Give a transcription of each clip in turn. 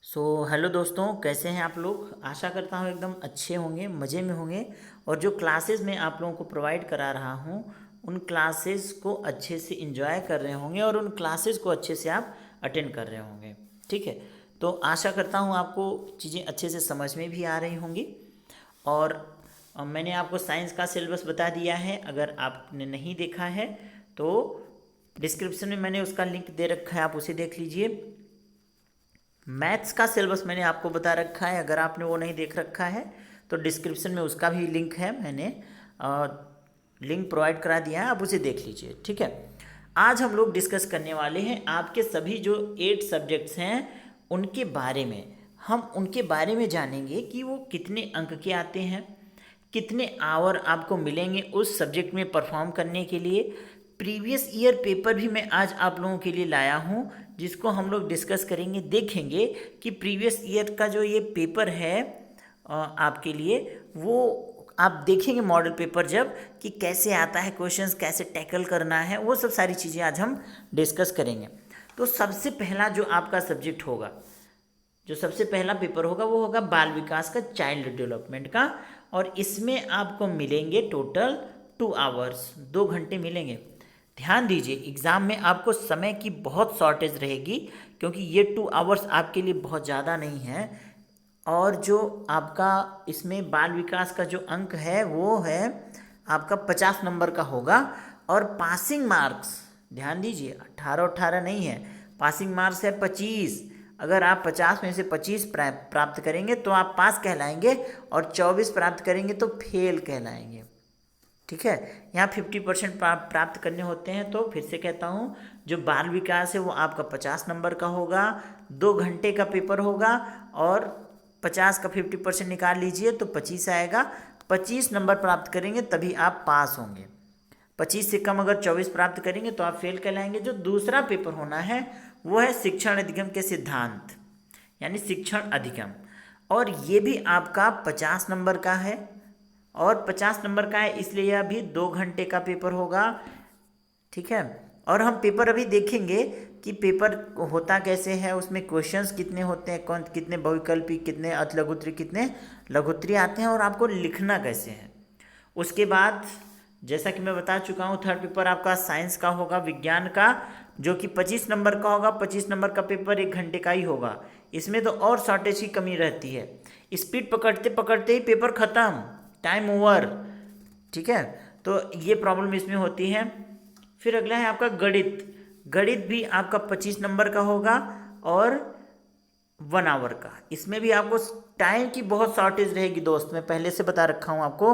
Hello दोस्तों, कैसे हैं आप लोग। आशा करता हूँ एकदम अच्छे होंगे, मज़े में होंगे। और जो क्लासेस मैं आप लोगों को प्रोवाइड करा रहा हूँ उन क्लासेस को अच्छे से एंजॉय कर रहे होंगे और उन क्लासेस को अच्छे से आप अटेंड कर रहे होंगे। ठीक है, तो आशा करता हूँ आपको चीज़ें अच्छे से समझ में भी आ रही होंगी। और मैंने आपको साइंस का सिलेबस बता दिया है। अगर आपने नहीं देखा है तो डिस्क्रिप्शन में मैंने उसका लिंक दे रखा है, आप उसे देख लीजिए। मैथ्स का सिलेबस मैंने आपको बता रखा है, अगर आपने वो नहीं देख रखा है तो डिस्क्रिप्शन में उसका भी लिंक है, मैंने लिंक प्रोवाइड करा दिया है, आप उसे देख लीजिए। ठीक है, आज हम लोग डिस्कस करने वाले हैं आपके सभी जो 8 सब्जेक्ट्स हैं उनके बारे में। हम उनके बारे में जानेंगे कि वो कितने अंक के आते हैं, कितने आवर आपको मिलेंगे उस सब्जेक्ट में परफॉर्म करने के लिए। प्रीवियस ईयर पेपर भी मैं आज आप लोगों के लिए लाया हूँ, जिसको हम लोग डिस्कस करेंगे, देखेंगे कि प्रीवियस ईयर का जो ये पेपर है आपके लिए, वो आप देखेंगे मॉडल पेपर जब, कि कैसे आता है क्वेश्चंस, कैसे टैकल करना है, वो सब सारी चीज़ें आज हम डिस्कस करेंगे। तो सबसे पहला जो आपका सब्जेक्ट होगा, जो सबसे पहला पेपर होगा वो होगा बाल विकास का, चाइल्ड डेवलपमेंट का। और इसमें आपको मिलेंगे टोटल 2 आवर्स, 2 घंटे मिलेंगे। ध्यान दीजिए, एग्ज़ाम में आपको समय की बहुत शॉर्टेज रहेगी, क्योंकि ये 2 आवर्स आपके लिए बहुत ज़्यादा नहीं है। और जो आपका इसमें बाल विकास का जो अंक है वो है आपका 50 नंबर का होगा। और पासिंग मार्क्स, ध्यान दीजिए, 18 नहीं है, पासिंग मार्क्स है 25। अगर आप 50 में से 25 प्राप्त करेंगे तो आप पास कहलाएंगे, और 24 प्राप्त करेंगे तो फेल कहलाएंगे। ठीक है, यहाँ 50% प्राप्त करने होते हैं। तो फिर से कहता हूँ, जो बाल विकास है वो आपका 50 नंबर का होगा, 2 घंटे का पेपर होगा, और 50 का 50% निकाल लीजिए तो 25 आएगा। 25 नंबर प्राप्त करेंगे तभी आप पास होंगे। 25 से कम अगर 24 प्राप्त करेंगे तो आप फेल कहलाएंगे। जो दूसरा पेपर होना है वो है शिक्षण अधिगम के सिद्धांत, यानी शिक्षण अधिगम। और ये भी आपका 50 नंबर का है, और 50 नंबर का है इसलिए यह भी 2 घंटे का पेपर होगा। ठीक है, और हम पेपर अभी देखेंगे कि पेपर होता कैसे है, उसमें क्वेश्चंस कितने होते हैं, कौन कितने बहुविकल्पी, कितने अतिलघुत्तरी, कितने लघुत्तरी आते हैं, और आपको लिखना कैसे है। उसके बाद जैसा कि मैं बता चुका हूँ, थर्ड पेपर आपका साइंस का होगा, विज्ञान का, जो कि 25 नंबर का होगा। 25 नंबर का पेपर 1 घंटे का ही होगा। इसमें तो और शॉर्टेज की कमी रहती है, स्पीड पकड़ते पकड़ते ही पेपर ख़त्म, टाइम ओवर। ठीक है, तो ये प्रॉब्लम इसमें होती है। फिर अगला है आपका गणित। गणित भी आपका 25 नंबर का होगा और 1 आवर का। इसमें भी आपको टाइम की बहुत शॉर्टेज रहेगी दोस्त, मैं पहले से बता रखा हूँ आपको,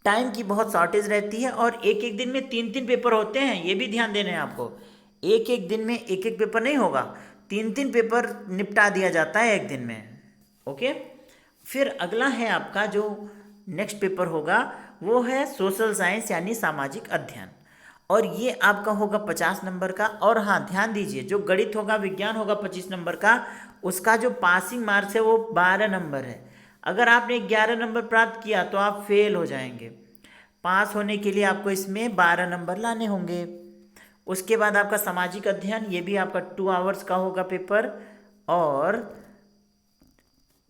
टाइम की बहुत शॉर्टेज रहती है। और एक एक दिन में 3 3 पेपर होते हैं, ये भी ध्यान देना है आपको। एक एक दिन में एक एक पेपर नहीं होगा, 3 3 पेपर निपटा दिया जाता है एक दिन में। ओके, फिर अगला है आपका जो नेक्स्ट पेपर होगा वो है सोशल साइंस, यानी सामाजिक अध्ययन। और ये आपका होगा 50 नंबर का। और हाँ, ध्यान दीजिए, जो गणित होगा, विज्ञान होगा 25 नंबर का, उसका जो पासिंग मार्क्स है वो 12 नंबर है। अगर आपने 11 नंबर प्राप्त किया तो आप फेल हो जाएंगे। पास होने के लिए आपको इसमें 12 नंबर लाने होंगे। उसके बाद आपका सामाजिक अध्ययन, ये भी आपका 2 आवर्स का होगा पेपर, और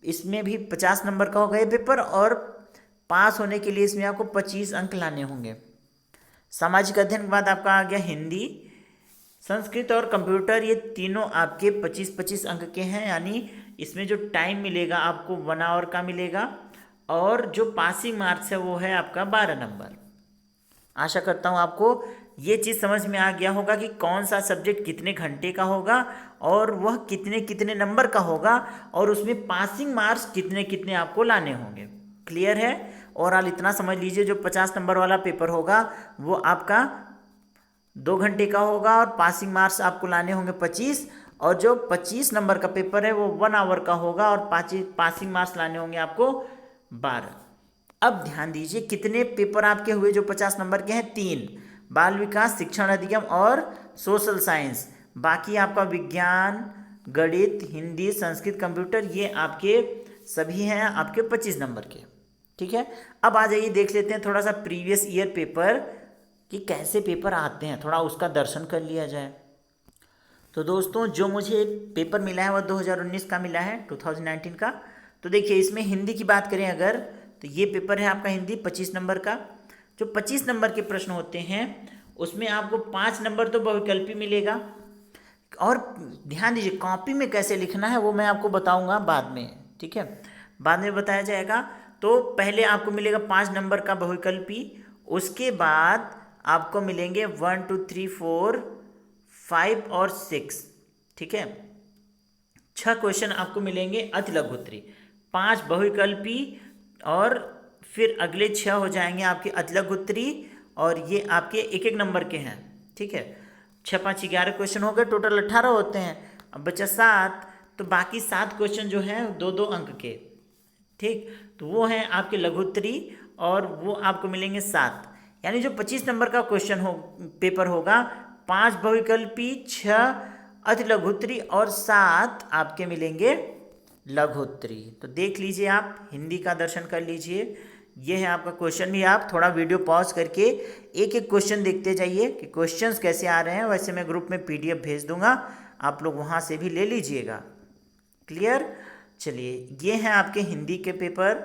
इसमें भी 50 नंबर का होगा ये पेपर, और पास होने के लिए इसमें आपको 25 अंक लाने होंगे। सामाजिक अध्ययन के बाद आपका आ गया हिंदी, संस्कृत और कंप्यूटर। ये तीनों आपके 25-25 अंक के हैं, यानी इसमें जो टाइम मिलेगा आपको 1 आवर का मिलेगा, और जो पासिंग मार्क्स है वो है आपका 12 नंबर। आशा करता हूँ आपको ये चीज़ समझ में आ गया होगा कि कौन सा सब्जेक्ट कितने घंटे का होगा, और वह कितने कितने नंबर का होगा, और उसमें पासिंग मार्क्स कितने कितने आपको लाने होंगे। क्लियर है। ओवरऑल इतना समझ लीजिए, जो 50 नंबर वाला पेपर होगा वो आपका 2 घंटे का होगा, और पासिंग मार्क्स आपको लाने होंगे 25। और जो 25 नंबर का पेपर है वो 1 आवर का होगा, और पासिंग मार्क्स लाने होंगे आपको 12। अब ध्यान दीजिए, कितने पेपर आपके हुए जो 50 नंबर के हैं? 3, बाल विकास, शिक्षण अधिगम और सोशल साइंस। बाकी आपका विज्ञान, गणित, हिंदी, संस्कृत, कंप्यूटर, ये आपके सभी हैं आपके 25 नंबर के। ठीक है, अब आ जाइए देख लेते हैं थोड़ा सा प्रीवियस ईयर पेपर कि कैसे पेपर आते हैं, थोड़ा उसका दर्शन कर लिया जाए। तो दोस्तों जो मुझे पेपर मिला है वो 2019 का मिला है, 2019 का। तो देखिए इसमें हिंदी की बात करें अगर, तो ये पेपर है आपका हिंदी 25 नंबर का। जो 25 नंबर के प्रश्न होते हैं उसमें आपको 5 नंबर तो बहुविकल्पी मिलेगा। और ध्यान दीजिए कॉपी में कैसे लिखना है वो मैं आपको बताऊंगा बाद में, ठीक है, बाद में बताया जाएगा। तो पहले आपको मिलेगा 5 नंबर का बहुविकल्पी, उसके बाद आपको मिलेंगे 1 2 3 4 5 और 6, ठीक है। 6 क्वेश्चन आपको मिलेंगे अति लघुत्तरी, 5 बहुविकल्पी, और फिर अगले 6 हो जाएंगे आपके अति लघुत्तरी, और ये आपके एक एक नंबर के हैं, ठीक है। 6 5 11 क्वेश्चन हो गए, टोटल 18 होते हैं। अब बचा 7, तो बाकी 7 क्वेश्चन जो हैं 2 2 अंक के, ठीक, तो वो हैं आपके लघुत्तरी, और वो आपको मिलेंगे 7। यानी जो 25 नंबर का क्वेश्चन हो पेपर होगा, 5 बहुविकल्पी, 6 अति लघुत्तरी और 7 आपके मिलेंगे लघुत्तरी। तो देख लीजिए, आप हिंदी का दर्शन कर लीजिए। ये है आपका क्वेश्चन भी, आप थोड़ा वीडियो पॉज करके एक एक क्वेश्चन देखते जाइए कि क्वेश्चंस कैसे आ रहे हैं। वैसे मैं ग्रुप में पीडीएफ भेज दूंगा, आप लोग वहाँ से भी ले लीजिएगा। क्लियर? चलिए, ये हैं आपके हिंदी के पेपर।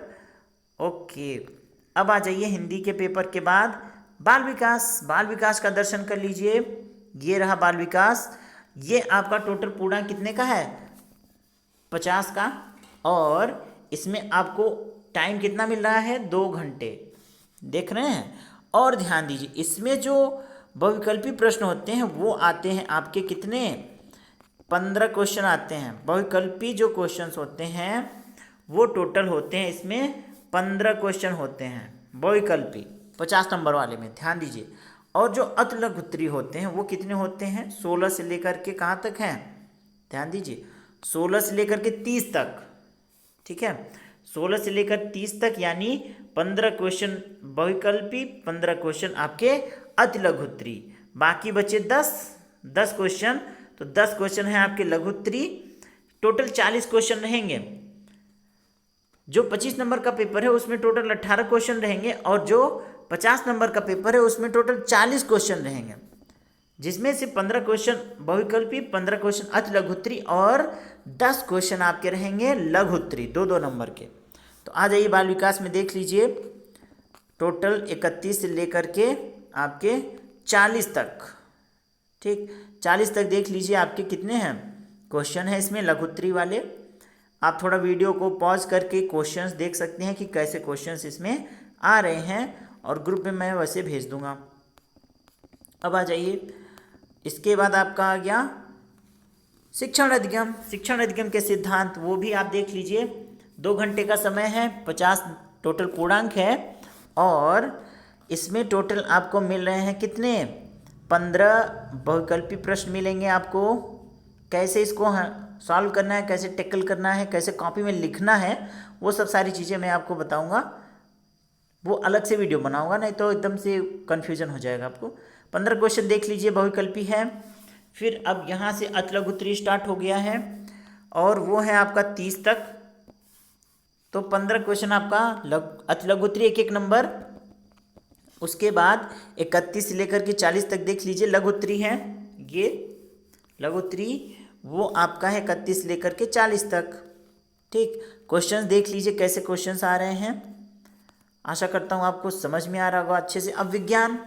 ओके, अब आ जाइए हिंदी के पेपर के बाद बाल विकास। बाल विकास का दर्शन कर लीजिए। ये रहा बाल विकास। ये आपका टोटल पूर्णांक कितने का है? 50 का, और इसमें आपको टाइम कितना मिल रहा है? 2 घंटे। देख रहे हैं? और ध्यान दीजिए, इसमें जो बहुविकल्पी प्रश्न होते हैं वो आते हैं आपके कितने? 15 क्वेश्चन आते हैं। बहुविकल्पी जो क्वेश्चंस होते हैं वो टोटल होते हैं, इसमें 15 क्वेश्चन होते हैं बहुविकल्पी 50 नंबर वाले में, ध्यान दीजिए। और जो अति लघुत्तरी होते हैं वो कितने होते हैं? 16 से लेकर के कहाँ तक हैं? ध्यान दीजिए, 16 से लेकर के 30 तक, ठीक है। 16 से लेकर 30 तक, यानी 15 क्वेश्चन बहुविकल्पी, 15 क्वेश्चन आपके अति लघुत्तरी, बाकी बचे 10 क्वेश्चन। तो 10 क्वेश्चन है आपके लघुत्तरी। टोटल 40 क्वेश्चन रहेंगे। जो 25 नंबर का पेपर है उसमें टोटल 18 क्वेश्चन रहेंगे, और जो 50 नंबर का पेपर है उसमें टोटल 40 क्वेश्चन रहेंगे, जिसमें से 15 क्वेश्चन बहुविकल्पी, 15 क्वेश्चन अति लघुत्तरी, और 10 क्वेश्चन आपके रहेंगे लघुत्तरी 2 नंबर के। तो आ जाइए बाल विकास में, देख लीजिए टोटल 31 से लेकर के आपके 40 तक, ठीक, 40 तक देख लीजिए आपके कितने हैं क्वेश्चन है इसमें लघुत्तरी वाले। आप थोड़ा वीडियो को पॉज करके क्वेश्चंस देख सकते हैं कि कैसे क्वेश्चंस इसमें आ रहे हैं, और ग्रुप में मैं वैसे भेज दूंगा। अब आ जाइए, इसके बाद आपका आ गया शिक्षण अधिगम। शिक्षण अधिगम के सिद्धांत, वो भी आप देख लीजिए। 2 घंटे का समय है, 50 टोटल पूर्णांक है, और इसमें टोटल आपको मिल रहे हैं कितने? 15 बहुविकल्पी प्रश्न मिलेंगे आपको। कैसे इसको सॉल्व करना है, कैसे टैकल करना है, कैसे कॉपी में लिखना है, वो सब सारी चीज़ें मैं आपको बताऊंगा। वो अलग से वीडियो बनाऊंगा, नहीं तो एकदम से कन्फ्यूजन हो जाएगा आपको। 15 क्वेश्चन देख लीजिए बहुविकल्पी है। फिर अब यहाँ से अति लघुत्तरी स्टार्ट हो गया है, और वो है आपका 30 तक। तो 15 क्वेश्चन आपका अति लघुत्तरी एक एक नंबर। उसके बाद 31 से लेकर के 40 तक देख लीजिए लघुत्तरी है। ये लघुत्तरी वो आपका है 31 से लेकर के 40 तक, ठीक। क्वेश्चंस देख लीजिए कैसे क्वेश्चंस आ रहे हैं। आशा करता हूँ आपको समझ में आ रहा होगा अच्छे से। अब विज्ञान,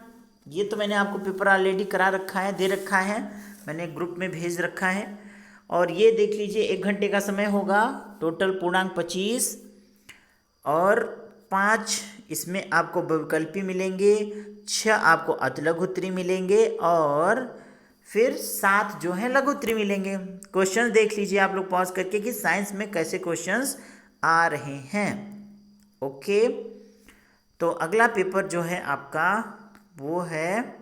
ये तो मैंने आपको पेपर ऑलरेडी करा रखा है, दे रखा है, मैंने ग्रुप में भेज रखा है। और ये देख लीजिए 1 घंटे का समय होगा, टोटल पूर्णांक 25, और 5 इसमें आपको बहुविकल्पी मिलेंगे, 6 आपको अति लघुत्तरी मिलेंगे, और फिर 7 जो है लघुत्तरी मिलेंगे। क्वेश्चंस देख लीजिए आप लोग पॉज करके कि साइंस में कैसे क्वेश्चंस आ रहे हैं। ओके, तो अगला पेपर जो है आपका वो है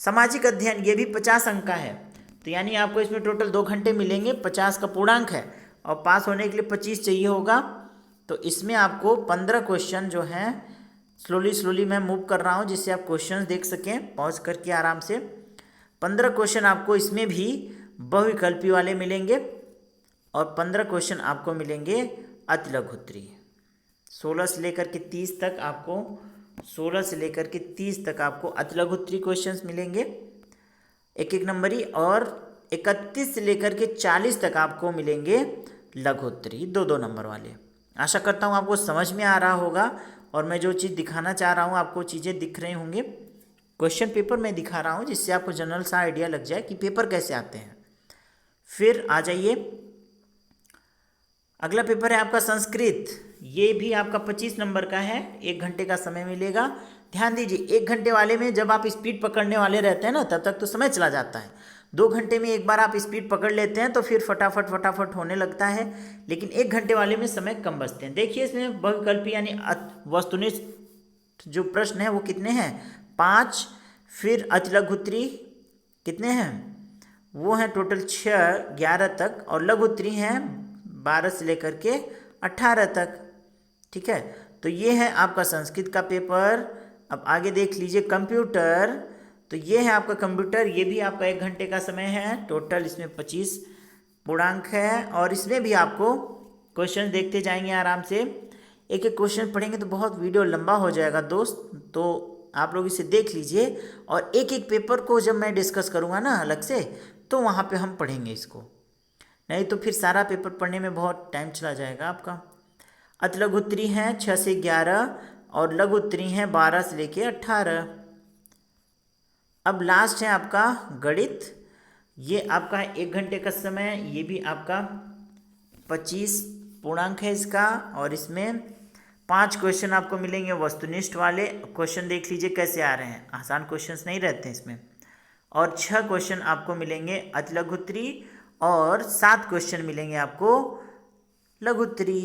सामाजिक अध्ययन। ये भी 50 अंक का है, तो यानी आपको इसमें टोटल 2 घंटे मिलेंगे। 50 का पूर्णांक है, और पास होने के लिए 25 चाहिए होगा। तो इसमें आपको 15 क्वेश्चन जो हैं, स्लोली मैं मूव कर रहा हूँ जिससे आप क्वेश्चंस देख सकें पॉज करके आराम से। 15 क्वेश्चन आपको इसमें भी बहुविकल्पी वाले मिलेंगे, और 15 क्वेश्चन आपको मिलेंगे अति लघुत्तरी। 16 से लेकर के 30 तक आपको 16 से लेकर के 30 तक आपको अति लघुत्तरी क्वेश्चंस मिलेंगे, एक एक नंबरी। और 31 से लेकर के 40 तक आपको मिलेंगे लघु उत्तरी 2-2 नंबर वाले। आशा करता हूँ आपको समझ में आ रहा होगा और मैं जो चीज़ दिखाना चाह रहा हूँ आपको चीज़ें दिख रही होंगे। क्वेश्चन पेपर मैं दिखा रहा हूँ जिससे आपको जनरल सा आइडिया लग जाए कि पेपर कैसे आते हैं। फिर आ जाइए, अगला पेपर है आपका संस्कृत। ये भी आपका 25 नंबर का है, 1 घंटे का समय मिलेगा। ध्यान दीजिए, 1 घंटे वाले में जब आप स्पीड पकड़ने वाले रहते हैं ना, तब तक तो समय चला जाता है। 2 घंटे में एक बार आप स्पीड पकड़ लेते हैं तो फिर फटाफट फटाफट होने लगता है, लेकिन 1 घंटे वाले में समय कम बचते हैं। देखिए इसमें बहुविकल्पी यानी वस्तुनिष्ठ जो प्रश्न है वो कितने हैं, 5। फिर अतिलघु उत्तरी कितने हैं, वो हैं टोटल 6, 11 तक, और लघु उत्तरी हैं 12 से लेकर के 18 तक। ठीक है, तो ये है आपका संस्कृत का पेपर। अब आगे देख लीजिए कंप्यूटर। तो ये है आपका कंप्यूटर, ये भी आपका 1 घंटे का समय है। टोटल इसमें 25 पूर्णांक है और इसमें भी आपको क्वेश्चन देखते जाएंगे आराम से। एक एक क्वेश्चन पढ़ेंगे तो बहुत वीडियो लंबा हो जाएगा दोस्त, तो आप लोग इसे देख लीजिए और एक एक पेपर को जब मैं डिस्कस करूँगा ना अलग से, तो वहाँ पे हम पढ़ेंगे इसको, नहीं तो फिर सारा पेपर पढ़ने में बहुत टाइम चला जाएगा आपका। अतिलघु उत्तरी हैं 6 से 11 और लघु उत्तरी हैं 12 से लेके 18। अब लास्ट है आपका गणित। ये आपका 1 घंटे का समय, ये भी आपका 25 पूर्णांक है इसका, और इसमें 5 क्वेश्चन आपको मिलेंगे वस्तुनिष्ठ वाले। क्वेश्चन देख लीजिए कैसे आ रहे हैं, आसान क्वेश्चंस नहीं रहते हैं इसमें। और 6 क्वेश्चन आपको मिलेंगे अतिलघु उत्तरी और 7 क्वेश्चन मिलेंगे आपको लघु उत्तरी।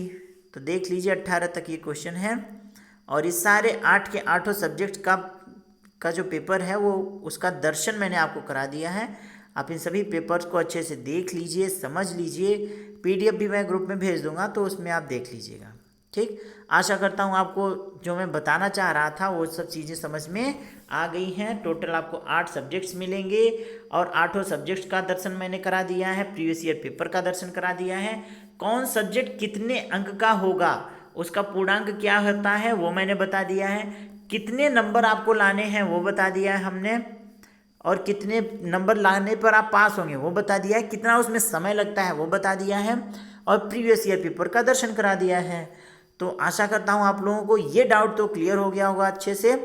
तो देख लीजिए 18 तक ये क्वेश्चन है, और ये सारे 8 के 8 सब्जेक्ट का जो पेपर है वो उसका दर्शन मैंने आपको करा दिया है। आप इन सभी पेपर्स को अच्छे से देख लीजिए, समझ लीजिए। PDF भी मैं ग्रुप में भेज दूंगा तो उसमें आप देख लीजिएगा। ठीक, आशा करता हूँ आपको जो मैं बताना चाह रहा था वो सब चीज़ें समझ में आ गई हैं। टोटल आपको 8 सब्जेक्ट्स मिलेंगे और 8 सब्जेक्ट्स का दर्शन मैंने करा दिया है, प्रीवियस ईयर पेपर का दर्शन करा दिया है। कौन सब्जेक्ट कितने अंक का होगा, उसका पूर्णांक क्या होता है वो मैंने बता दिया है। कितने नंबर आपको लाने हैं वो बता दिया है हमने, और कितने नंबर लाने पर आप पास होंगे वो बता दिया है। कितना उसमें समय लगता है वो बता दिया है, और प्रीवियस ईयर पेपर का दर्शन करा दिया है। तो आशा करता हूँ आप लोगों को ये डाउट तो क्लियर हो गया होगा अच्छे से।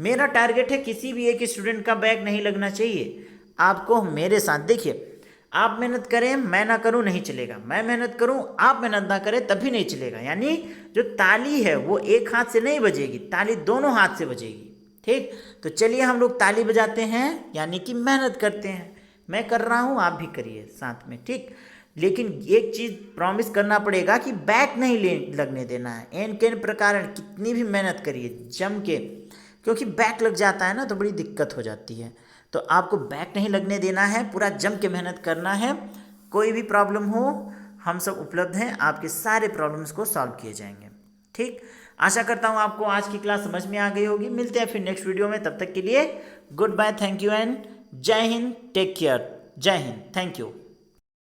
मेरा टारगेट है किसी भी एक स्टूडेंट का बैक नहीं लगना चाहिए। आपको मेरे साथ देखिए, आप मेहनत करें मैं ना करूं नहीं चलेगा, मैं मेहनत करूं आप मेहनत ना करें तभी नहीं चलेगा। यानी जो ताली है वो एक हाथ से नहीं बजेगी, ताली दोनों हाथ से बजेगी। ठीक, तो चलिए हम लोग ताली बजाते हैं, यानी कि मेहनत करते हैं। मैं कर रहा हूं, आप भी करिए साथ में। ठीक, लेकिन एक चीज़ प्रॉमिस करना पड़ेगा कि बैक नहीं लगने देना है। एन केन प्रकार कितनी भी मेहनत करिए जम के, क्योंकि बैक लग जाता है ना तो बड़ी दिक्कत हो जाती है। तो आपको बैक नहीं लगने देना है, पूरा जम के मेहनत करना है। कोई भी प्रॉब्लम हो हम सब उपलब्ध हैं, आपके सारे प्रॉब्लम्स को सॉल्व किए जाएंगे। ठीक, आशा करता हूँ आपको आज की क्लास समझ में आ गई होगी। मिलते हैं फिर नेक्स्ट वीडियो में, तब तक के लिए goodbye, thank you and जय हिंद, टेक केयर। जय हिंद, थैंक यू।